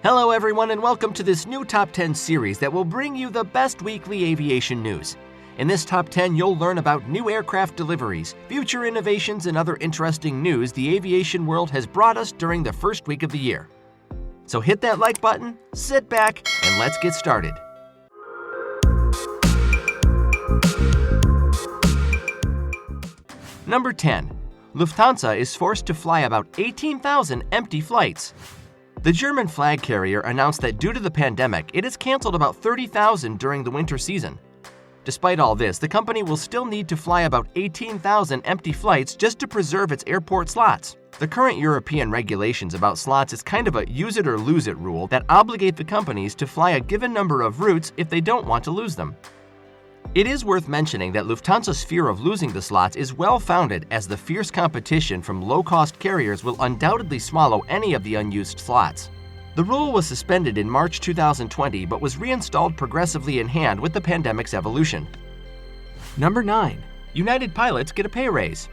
Hello everyone and welcome to this new Top 10 series that will bring you the best weekly aviation news. In this Top 10, you'll learn about new aircraft deliveries, future innovations, and other interesting news the aviation world has brought us during the first week of the year. So hit that like button, sit back, and let's get started. Number 10. Lufthansa is forced to fly about 18,000 empty flights. The German flag carrier announced that due to the pandemic, it has canceled about 30,000 during the winter season. Despite all this, the company will still need to fly about 18,000 empty flights just to preserve its airport slots. The current European regulations about slots is kind of a use-it-or-lose-it rule that obligate the companies to fly a given number of routes if they don't want to lose them. It is worth mentioning that Lufthansa's fear of losing the slots is well-founded, as the fierce competition from low-cost carriers will undoubtedly swallow any of the unused slots. The rule was suspended in March 2020 but was reinstalled progressively in hand with the pandemic's evolution. Number 9. United pilots get a pay raise.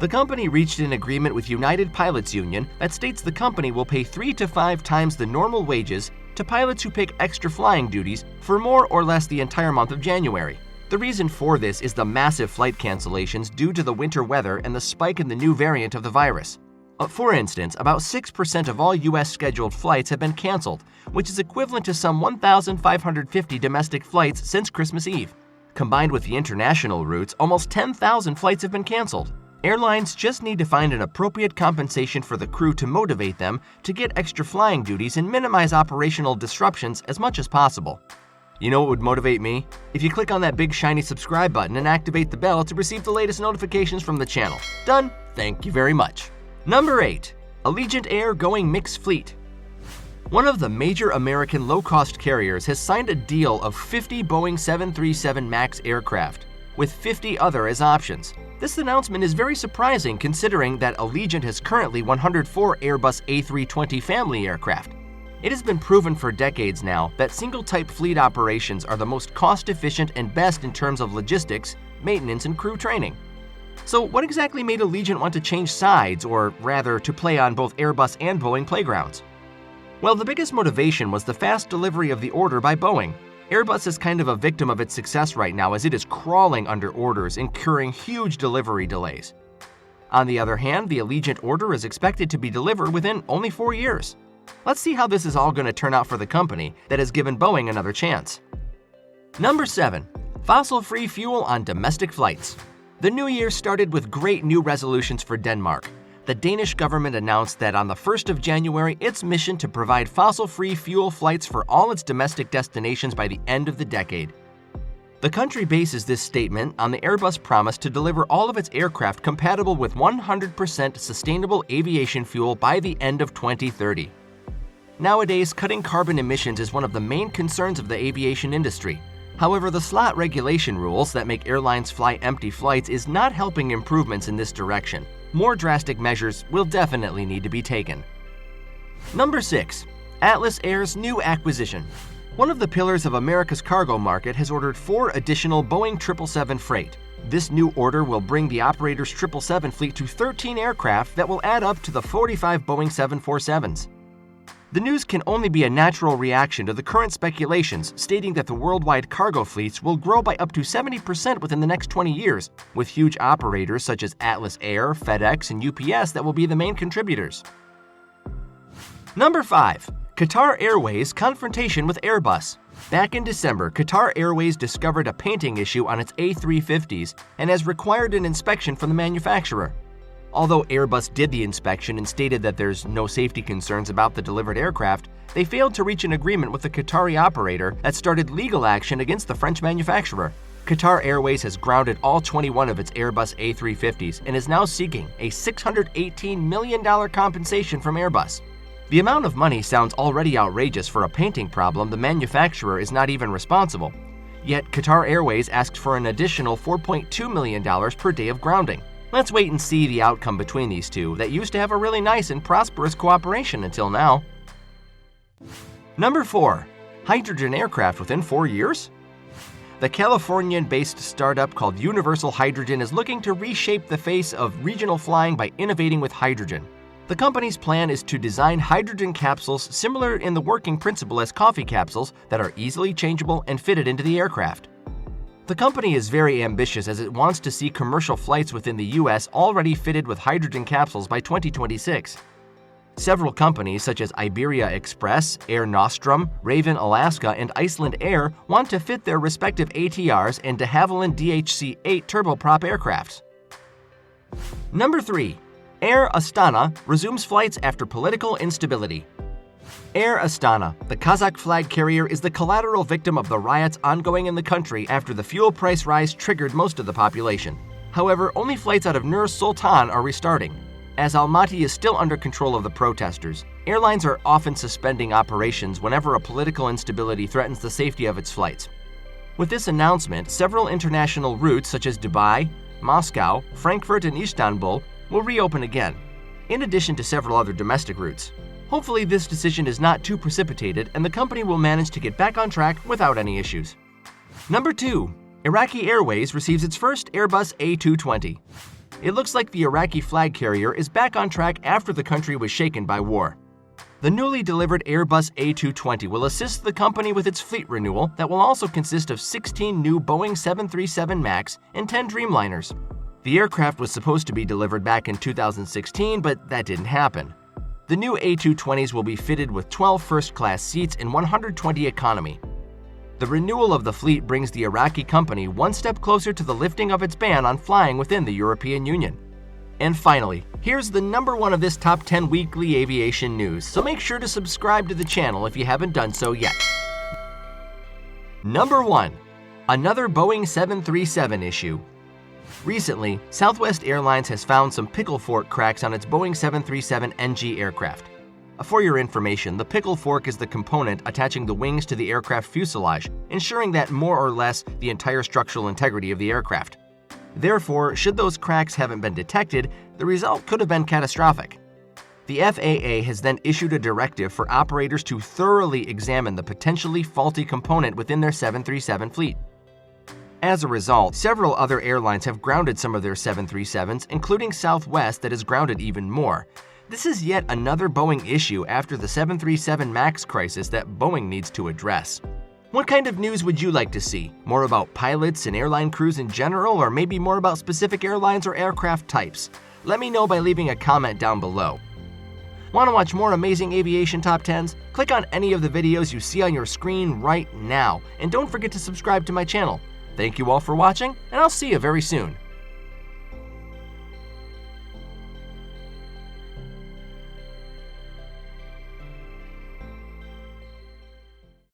The company reached an agreement with United Pilots Union that states the company will pay 3 to 5 times the normal wages to pilots who pick extra flying duties for more or less the entire month of January. The reason for this is the massive flight cancellations due to the winter weather and the spike in the new variant of the virus. For instance, about 6% of all U.S. scheduled flights have been canceled, which is equivalent to some 1,550 domestic flights since Christmas Eve. Combined with the international routes, almost 10,000 flights have been canceled. Airlines just need to find an appropriate compensation for the crew to motivate them to get extra flying duties and minimize operational disruptions as much as possible. You know what would motivate me? If you click on that big shiny subscribe button and activate the bell to receive the latest notifications from the channel. Done. Thank you very much. Number 8. Allegiant Air going mixed fleet. One of the major American low-cost carriers has signed a deal of 50 Boeing 737 MAX aircraft, with 50 other as options. This announcement is very surprising considering that Allegiant has currently 104 Airbus A320 family aircraft. It has been proven for decades now that single-type fleet operations are the most cost-efficient and best in terms of logistics, maintenance, and crew training. So what exactly made Allegiant want to change sides, or rather to play on both Airbus and Boeing playgrounds? Well, the biggest motivation was the fast delivery of the order by Boeing. Airbus is kind of a victim of its success right now, as it is crawling under orders, incurring huge delivery delays. On the other hand, the Allegiant order is expected to be delivered within only 4 years. Let's see how this is all going to turn out for the company that has given Boeing another chance. Number 7. Fossil-free fuel on domestic flights. The new year started with great new resolutions for Denmark. The Danish government announced that on the 1st of January, its mission to provide fossil-free fuel flights for all its domestic destinations by the end of the decade. The country bases this statement on the Airbus promise to deliver all of its aircraft compatible with 100% sustainable aviation fuel by the end of 2030. Nowadays, cutting carbon emissions is one of the main concerns of the aviation industry. However, the slot regulation rules that make airlines fly empty flights is not helping improvements in this direction. More drastic measures will definitely need to be taken. Number 6. Atlas Air's new acquisition. One of the pillars of America's cargo market has ordered 4 additional Boeing 777 freight. This new order will bring the operator's 777 fleet to 13 aircraft that will add up to the 45 Boeing 747s. The news can only be a natural reaction to the current speculations stating that the worldwide cargo fleets will grow by up to 70% within the next 20 years, with huge operators such as Atlas Air, FedEx, and UPS that will be the main contributors. Number 5. Qatar Airways confrontation with Airbus. Back in December, Qatar Airways discovered a painting issue on its A350s and has required an inspection from the manufacturer. Although Airbus did the inspection and stated that there's no safety concerns about the delivered aircraft, they failed to reach an agreement with the Qatari operator that started legal action against the French manufacturer. Qatar Airways has grounded all 21 of its Airbus A350s and is now seeking a $618 million compensation from Airbus. The amount of money sounds already outrageous for a painting problem the manufacturer is not even responsible. Yet Qatar Airways asked for an additional $4.2 million per day of grounding. Let's wait and see the outcome between these two that used to have a really nice and prosperous cooperation until now. Number 4. Hydrogen aircraft within 4 years? The Californian-based startup called Universal Hydrogen is looking to reshape the face of regional flying by innovating with hydrogen. The company's plan is to design hydrogen capsules similar in the working principle as coffee capsules that are easily changeable and fitted into the aircraft. The company is very ambitious as it wants to see commercial flights within the US already fitted with hydrogen capsules by 2026. Several companies such as Iberia Express, Air Nostrum, Raven Alaska, and Iceland Air want to fit their respective ATRs and de Havilland DHC-8 turboprop aircrafts. Number 3. Air Astana resumes flights after political instability. Air Astana, the Kazakh flag carrier, is the collateral victim of the riots ongoing in the country after the fuel price rise triggered most of the population. However, only flights out of Nur Sultan are restarting. As Almaty is still under control of the protesters, airlines are often suspending operations whenever a political instability threatens the safety of its flights. With this announcement, several international routes such as Dubai, Moscow, Frankfurt, and Istanbul will reopen again, in addition to several other domestic routes. Hopefully this decision is not too precipitated and the company will manage to get back on track without any issues. Number 2. Iraqi Airways receives its first Airbus A220. It looks like the Iraqi flag carrier is back on track after the country was shaken by war. The newly delivered Airbus A220 will assist the company with its fleet renewal that will also consist of 16 new Boeing 737 MAX and 10 Dreamliners. The aircraft was supposed to be delivered back in 2016, but that didn't happen. The new A220s will be fitted with 12 first-class seats and 120 economy. The renewal of the fleet brings the Iraqi company one step closer to the lifting of its ban on flying within the European Union. And finally, here's the number 1 of this top 10 weekly aviation news, so make sure to subscribe to the channel if you haven't done so yet. Number 1. Another Boeing 737 issue. Recently, Southwest Airlines has found some pickle fork cracks on its Boeing 737 NG aircraft. For your information, the pickle fork is the component attaching the wings to the aircraft fuselage, ensuring that more or less the entire structural integrity of the aircraft. Therefore, should those cracks haven't been detected, the result could have been catastrophic. The FAA has then issued a directive for operators to thoroughly examine the potentially faulty component within their 737 fleet. As a result, several other airlines have grounded some of their 737s, including Southwest that has grounded even more. This is yet another Boeing issue after the 737 MAX crisis that Boeing needs to address. What kind of news would you like to see? More about pilots and airline crews in general, or maybe more about specific airlines or aircraft types? Let me know by leaving a comment down below. Want to watch more amazing aviation top 10s? Click on any of the videos you see on your screen right now, and don't forget to subscribe to my channel. Thank you all for watching, and I'll see you very soon.